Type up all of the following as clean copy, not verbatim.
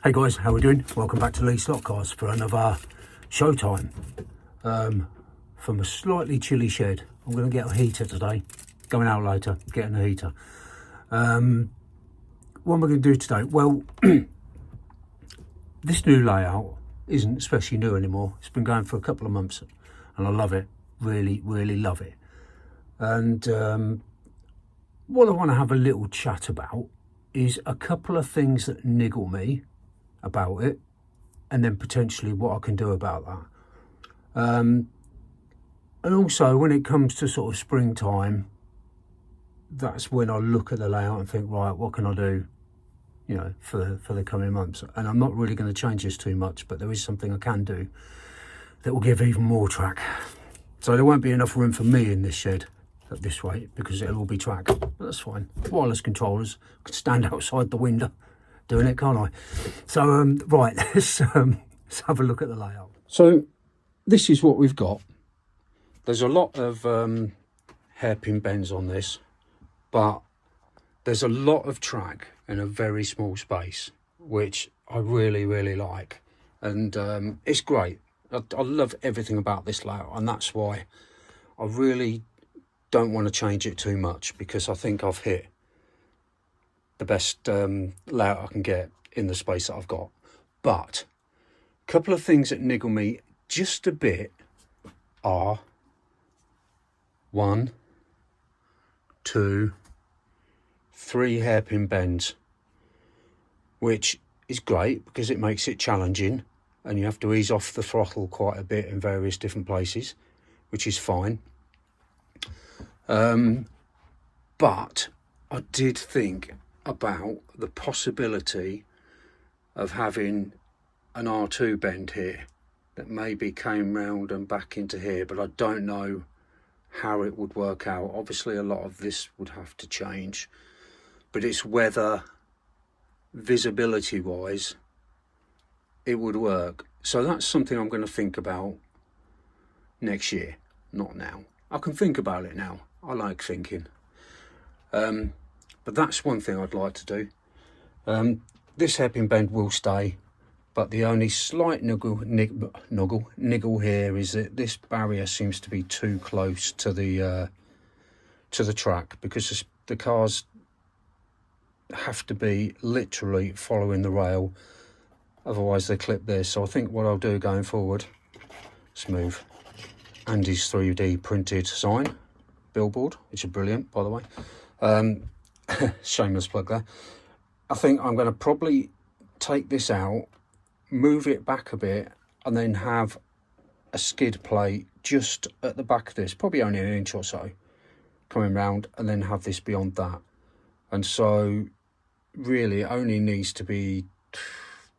Hey guys, how we doing? Welcome back to Lee's Slotcast for another showtime from a slightly chilly shed. I'm going to get a heater today, going out later, getting a heater. What am I going to do today? Well, this new layout isn't especially new anymore. It's been going for a couple of months and I love it, really love it. And what I want to have a little chat about is a couple of things that niggle me about it, and then potentially what I can do about that. And also when it comes to sort of springtime, that's when I look at the layout and think, right, what can I do, you know, for the coming months? And I'm not really going to change this too much, but there is something I can do that will give even more track. So there won't be enough room for me in this shed at this rate because it'll all be track, but that's fine. Wireless controllers, I can stand outside the window doing it, can't I? So right, let's have a look at the layout. So this is what we've got. There's a lot of hairpin bends on this, but there's a lot of track in a very small space, which I really like, and it's great. I love everything about this layout, and that's why I really don't want to change it too much, because I think I've hit the best layout I can get in the space that I've got. But a couple of things that niggle me just a bit are 1, 2, 3 hairpin bends, which is great because it makes it challenging and you have to ease off the throttle quite a bit in various different places, which is fine. But I did think about the possibility of having an R2 bend here that maybe came round and back into here, but I don't know how it would work out. Obviously a lot of this would have to change, but it's whether visibility wise it would work. So that's something I'm going to think about next year, not now. I can think about it now. I like thinking. But that's one thing I'd like to do. This hairpin bend will stay, but the only slight niggle here is that this barrier seems to be too close to the track, because the cars have to be literally following the rail, otherwise they clip this. So I think what I'll do going forward, let's move Andy's 3D printed sign billboard, which is brilliant, by the way. Shameless plug there. I think I'm going to probably take this out, move it back a bit, and then have a skid plate just at the back of this, probably only an inch or so, coming round, and then have this beyond that. And so really it only needs to be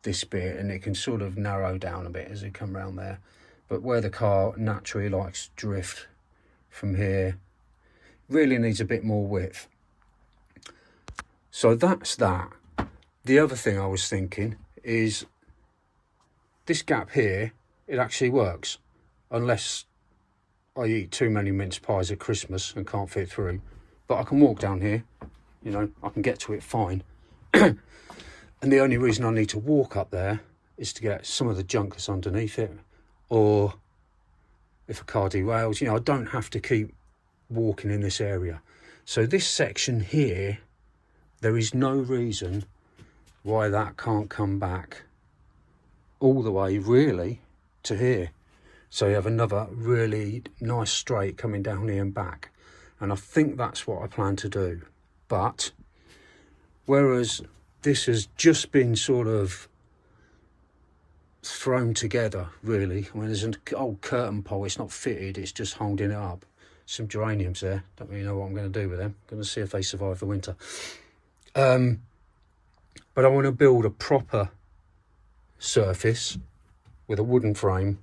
this bit, and it can sort of narrow down a bit as it come round there. But where the car naturally likes to drift from here, really needs a bit more width. So that's that. The other thing I was thinking is this gap here, it actually works, unless I eat too many mince pies at Christmas and can't fit through. But I can walk down here, you know, I can get to it fine. And the only reason I need to walk up there is to get some of the junk that's underneath it, or if a car derails, you know, I don't have to keep walking in this area. So this section here, there is no reason why that can't come back all the way really to here. So you have another really nice straight coming down here and back, and I think that's what I plan to do. But whereas this has just been sort of thrown together, really, I mean, there's an old curtain pole, it's not fitted, it's just holding it up. Some geraniums there, don't really know what I'm going to do with them. I'm going to see if they survive the winter. But I want to build a proper surface with a wooden frame,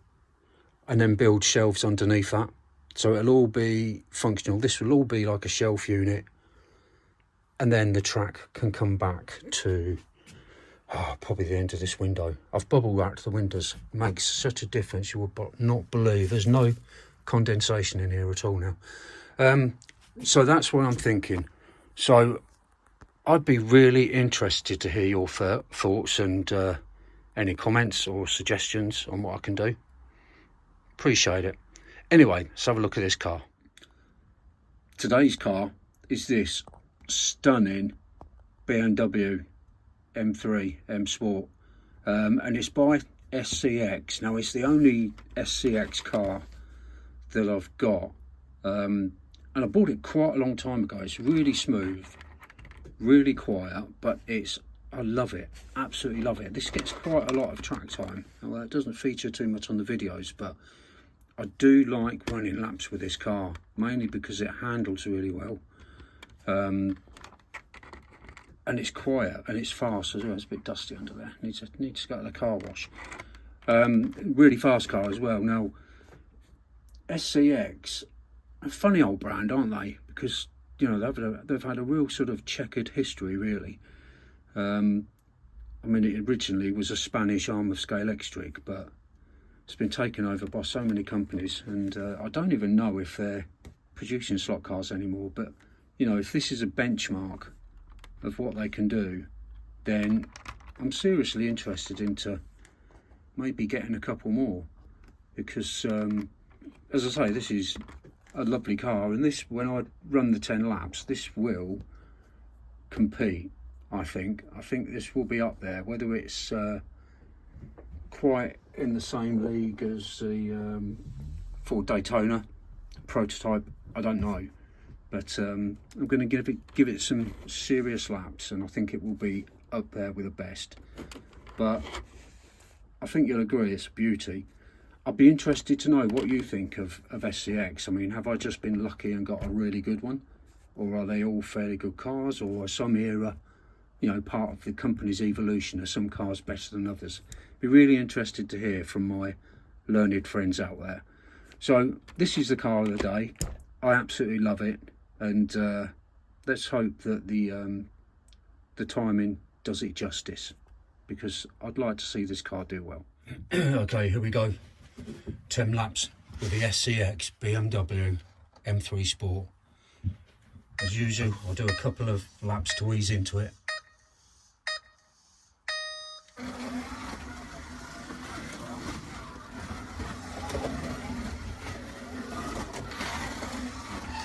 and then build shelves underneath that, so it'll all be functional. This will all be like a shelf unit, and then the track can come back to probably the end of this window. I've bubble wrapped the windows. It makes such a difference, you would not believe. There's no condensation in here at all now. So that's what I'm thinking. So I'd be really interested to hear your thoughts and any comments or suggestions on what I can do. Appreciate it. Anyway, let's have a look at this car. Today's car is this stunning BMW M3 M Sport, and it's by SCX. Now, it's the only SCX car that I've got, and I bought it quite a long time ago. It's really smooth, really quiet, but I love it, absolutely love it. This gets quite a lot of track time. Well, it doesn't feature too much on the videos, but I do like running laps with this car, mainly because it handles really well, and it's quiet and it's fast as well. It's a bit dusty under there. Needs to go to the car wash. Really fast car as well. Now, SCX, a funny old brand, aren't they? Because you know they've had a real sort of checkered history, really. I mean, it originally was a Spanish arm of Scalextric, but it's been taken over by so many companies, and I don't even know if they're producing slot cars anymore. But you know, if this is a benchmark of what they can do, then I'm seriously interested into maybe getting a couple more, because as I say, this is a lovely car, and this, when I run the 10 laps, this will compete. I think this will be up there. Whether it's quite in the same league as the Ford Daytona prototype, I don't know, but I'm going to give it some serious laps, and I think it will be up there with the best. But I think you'll agree it's a beauty. I'd be interested to know what you think of SCX. I mean, have I just been lucky and got a really good one, or are they all fairly good cars, or are some era, you know, part of the company's evolution? Are some cars better than others? Be really interested to hear from my learned friends out there. So this is the car of the day. I absolutely love it, and let's hope that the timing does it justice, because I'd like to see this car do well. Okay, here we go. 10 laps with the SCX BMW M3 Sport. As usual, I'll do a couple of laps to ease into it.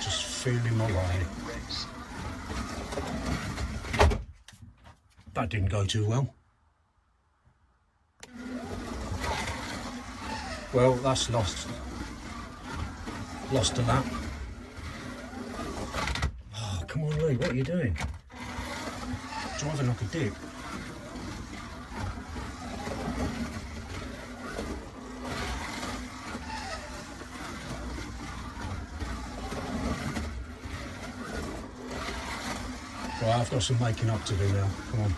Just feeling my way. That didn't go too well. Well, that's lost a lap. Oh, come on, Lee, what are you doing? Driving like a dick. Right, I've got some making up to do now. Come on.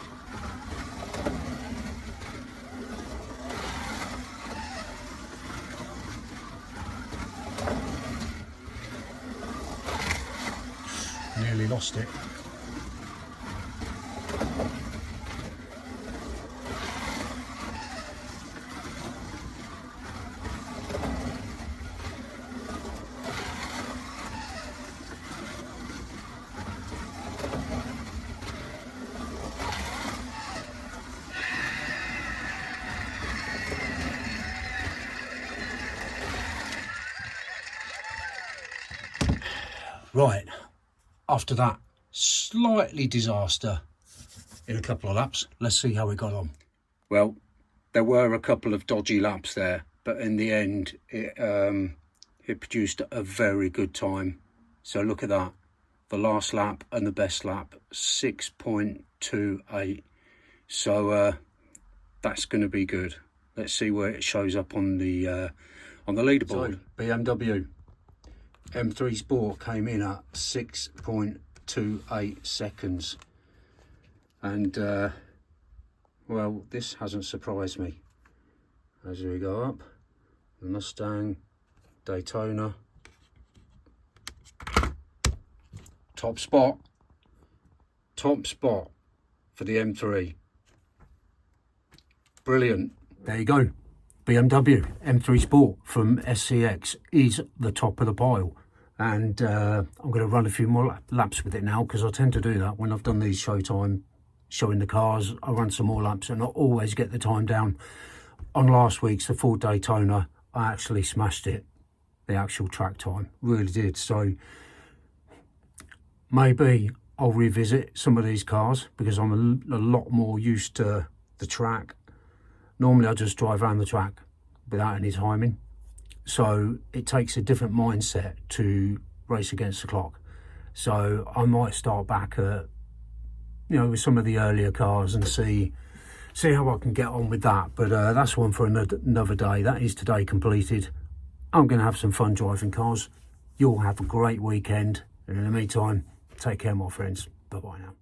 Nearly lost it. Right, after that slightly disaster in a couple of laps, let's see how we got on. Well, there were a couple of dodgy laps there, but in the end it produced a very good time. So look at that, the last lap and the best lap, 6.28. So that's going to be good. Let's see where it shows up on the leaderboard. So, BMW M3 Sport came in at 6.28 seconds, and well, this hasn't surprised me. As we go up, the Mustang, Daytona, top spot for the M3. Brilliant. There you go. BMW M3 Sport from SCX is the top of the pile, and I'm going to run a few more laps with it now, because I tend to do that when I've done these showtime showing the cars. I run some more laps and I always get the time down. On last week's, the Ford Daytona, I actually smashed it, the actual track time, really did. So maybe I'll revisit some of these cars because I'm a lot more used to the track. Normally I just drive around the track without any timing. So it takes a different mindset to race against the clock. So I might start back at, with some of the earlier cars and see how I can get on with that. But that's one for another day. That is today completed. I'm going to have some fun driving cars. You'll have a great weekend. And in the meantime, take care, my friends. Bye-bye now.